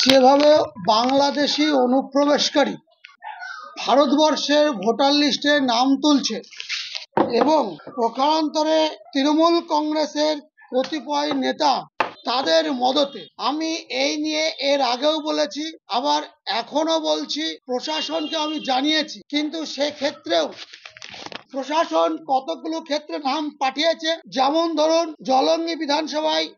যেভাবে বাংলাদেশি অনুপ্রবেশকারী ভারতবর্ষের ভোটার লিস্টে নাম তুলছে এবং প্রকারান্তরে তৃণমূল কংগ্রেসের কতিপয় নেতা তাদের মদতে, আমি এই নিয়ে এর আগেও বলেছি, আবার এখনো বলছি, প্রশাসনকে আমি জানিয়েছি, কিন্তু সেক্ষেত্রেও প্রশাসন কতগুলো ক্ষেত্রে নাম পাঠিয়েছে। যেমন ধরুন, জলঙ্গি বিধানসভায়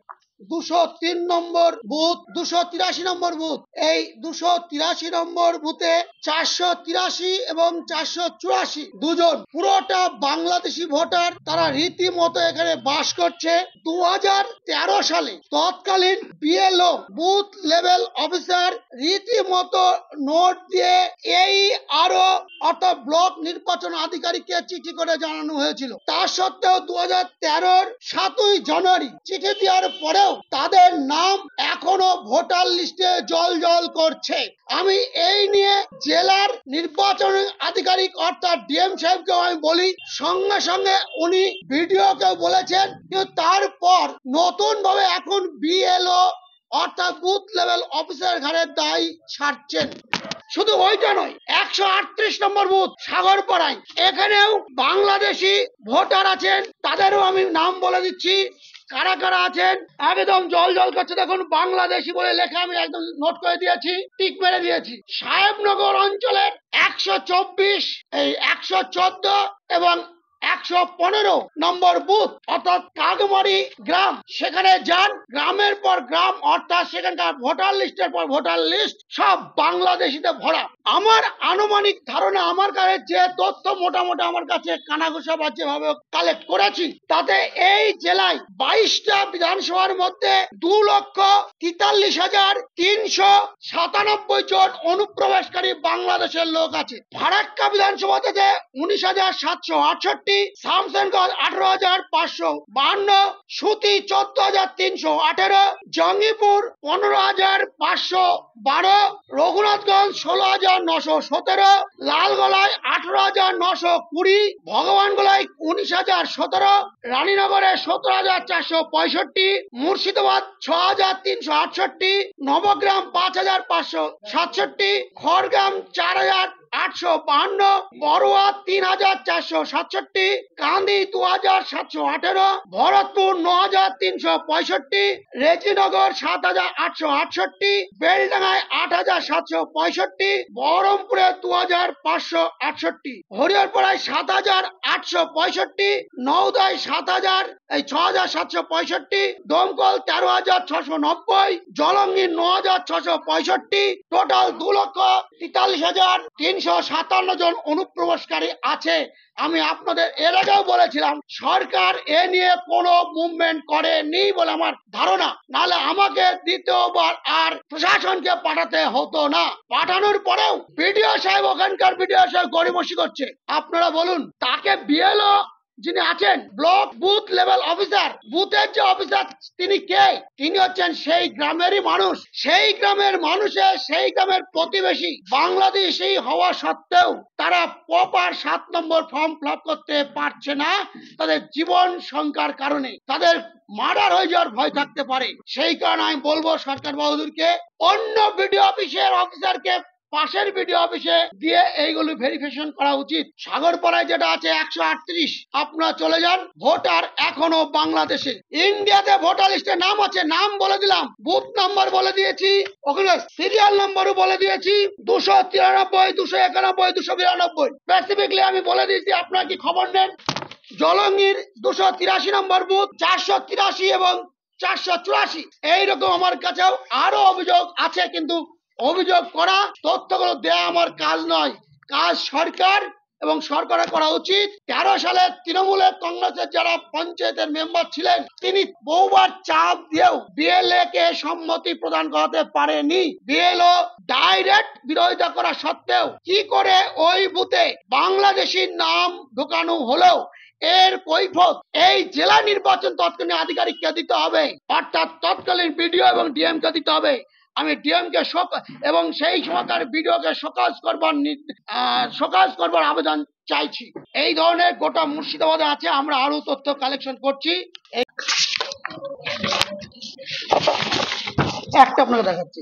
203 নম্বর বুথ, 283 নম্বর বুথ, এই 283 নম্বর বুথে 483 এবং 484 দুজন পুরোটা বাংলাদেশি ভোটার, তারা রীতিমতো এখানে বাস করছে। 2013 সালে তৎকালীন বিএলও বুথ লেভেল অফিসার রীতিমতো নোট দিয়ে এই আরো অর্থাৎ ব্লক নির্বাচন আধিকারিককে চিঠি করে জানানো হয়েছিল। তা সত্ত্বেও 2013-র 7ই জানুয়ারি চিঠি দেওয়ার পরেও তাদের নাম এখনো ভোটার লিস্টে জল করছে। আমি এই নিয়ে জেলার নির্বাচন আধিকারিক অর্থাৎ ডিএম সাহেবকে আমি বলি, সঙ্গে সঙ্গে উনি ভিডিওকে বলেছেন, কিন্তু তারপর নতুন ভাবে এখন বিএলও অর্থাৎ বুথ লেভেল অফিসার ঘাড়ের দায় ছাড়ছেন। শুধু ওইটা নয়, 138 নম্বর বুথ সাগরপাড়ায়, এখানেও বাংলাদেশি ভোটার আছেন। তাদেরও আমি নাম বলে দিচ্ছি, কারা কারা আছেন। একদম জল করছে, দেখুন বাংলাদেশি বলে লেখা, আমি একদম নোট করে দিয়েছি, টিক মেরে দিয়েছি। সাহেবনগর অঞ্চলের 124, এই 114 এবং 115 নম্বর বুথ অর্থাৎ কাগমারি গ্রাম, সেখানে যান, গ্রামের পর গ্রাম অর্থাৎ সেখানকার ভোটার লিস্টের পর ভোটার লিস্ট সব বাংলাদেশিতে ভরা। আমার আনুমানিক ধারণা, আমার কাছে যে তথ্য মোটামুটি আমার কাছে কানাঘুষা বা যেভাবে কালেক্ট করেছি, তাতে এই জেলায় 22টা বিধানসভার মধ্যে 2,43,397 জন অনুপ্রবেশকারী বাংলাদেশের লোক আছে। ফারাক্কা বিধানসভা থেকে 19,768, শামসেরগঞ্জ 18,552, সুতি 14,318, জঙ্গিপুর 15,512, রঘুনাথগঞ্জ 16,917, লালগোলায় 18,920, ভগবানগোলায় 19,017, রানীনগরে 17,465, মুর্শিদাবাদ 6,368, নবগ্রাম 5,567, খড়গ্রাম 4,852, বড়ুয়া 3,467, কান্দি 2,718, ভরতপুর 9,365, রেজিনগর 7,868, বেলডাঙ্গায় 8,765, বহরমপুরে 2,568, হরিহরপাড়ায় 7,865, নওদায় 6,765, দমকল 13,690, জলঙ্গি 9,665, টোটাল 2,43,357 জন অনুপ্রবেশকারী আছে। আমি আপনাদের এর আগেও বলেছিলাম, সরকার এ নিয়ে কোনো মুভমেন্ট করেনি বলে আমার ধারণা, নাহলে আমাকে দ্বিতীয়বার আর প্রশাসনকে পাঠাতে হতো না। পাঠানোর পরেও বিডিও সাহেব, ওখানকার বিডিও সাহেব গড়িমসি করছে। আপনারা বলুন, তাকে বিএলও যিনি আছেন, ব্লক বুথ লেভেল অফিসার, বুথের যে অফিসার, তিনি কে? তিনি হচ্ছেন সেই গ্রামেরই মানুষ, সেই গ্রামের মানুষের, সেই গ্রামের প্রতিবেশী। বাংলাদেশি হওয়া সত্ত্বেও তারা প্রপার 7 নম্বর ফর্ম ফিল আপ করতে পারছে না, তাদের জীবন সংখ্যার কারণে, তাদের মার্ডার হয়ে যাওয়ার ভয় থাকতে পারে। সেই কারণে আমি বলবো সরকার বাহাদুরকে, অন্য বিডিও অফিসের অফিসারকে পাশের বিডিও অফিসে দিয়ে এইগুলো ভেরিফিকেশন করা উচিত। সাগরপাড়ায় যেটা আছে 138, আপনারা চলে যান, ভোটার এখনো বাংলাদেশে। ইন্ডিয়াতে ভোটার লিস্টে নাম আছে, নাম বলে দিলাম, বুথ নাম্বার বলে দিয়েছি, ওখানে সিরিয়াল নাম্বারও বলে দিয়েছি, 293, 291, 292। স্পেসিফিকলি আমি বলে দিয়েছি, আপনারা কি খবর নেন? জলঙ্গির 283 নম্বর বুথ, 483 এবং 484, এইরকম আমার কাছেও আরো অভিযোগ আছে, কিন্তু অভিযোগ করা, তথ্যগুলো দেয়া আমার কাজ নয়, কাজ সরকার এবং সরকারের করা উচিত। 13 সালে তৃণমূলের কংগ্রেসের যারা পঞ্চায়েতের মেম্বার ছিলেন, তিনি বহুবার চাপ দিয়েও বিএলএ কে সম্মতি প্রদান করাতে পারেনি। বিএলও ডাইরেক্ট বিরোধিতা করা সত্ত্বেও কি করে ওই বুথে বাংলাদেশি নাম ঢোকানো হলো, এর কৈফিয়ত এই জেলা নির্বাচন তৎকালীন আধিকারিককে দিতে হবে, অর্থাৎ তৎকালীন বিডিও এবং ডিএম কে দিতে হবে। আমি ডিএম কে এবং সেই সময়কার বিডিওকে শোকজ করবার আবেদন চাইছি। এই ধরনের গোটা মুর্শিদাবাদে আছে, আমরা আরো তথ্য কালেকশন করছি। একটা আপনাকে দেখাচ্ছি,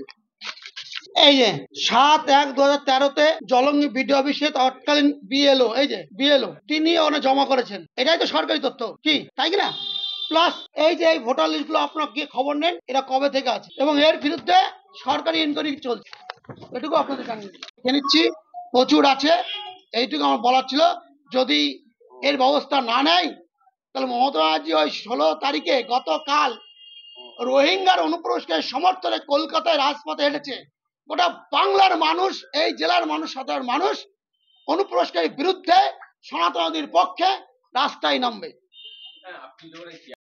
এই যে 7/1/2013-তে জলঙ্গি বিডিও অফিসে তৎকালীন বিএলও, এই যে বিএলও তিনি ওখানে জমা করেছেন। এটাই তো সরকারি তথ্য, কি তাই কিনা? প্লাস এই যে এই ভোটার লিস্ট গুলো আপনারা গিয়ে খবর নেন এটা কবে থেকে আছে এবং এর বিরুদ্ধে সরকারি ইনকোয়ারি চলছে, এটুকু আপনাদের জানিয়ে নিচ্ছি। প্রচুর আছে, এইটুকু আমার বলার ছিল। যদি এর ব্যবস্থা না নেয় তাহলে মমতা ব্যানার্জি ওই 16 তারিখে গতকাল রোহিঙ্গার অনুপ্রবেশকে সমর্থনে কলকাতায় রাজপথে হেঁটেছে। গোটা বাংলার মানুষ, এই জেলার মানুষ, সাধারণ মানুষ অনুপ্রবেশকারীর বিরুদ্ধে, সনাতনীর পক্ষে রাস্তায় নামবে।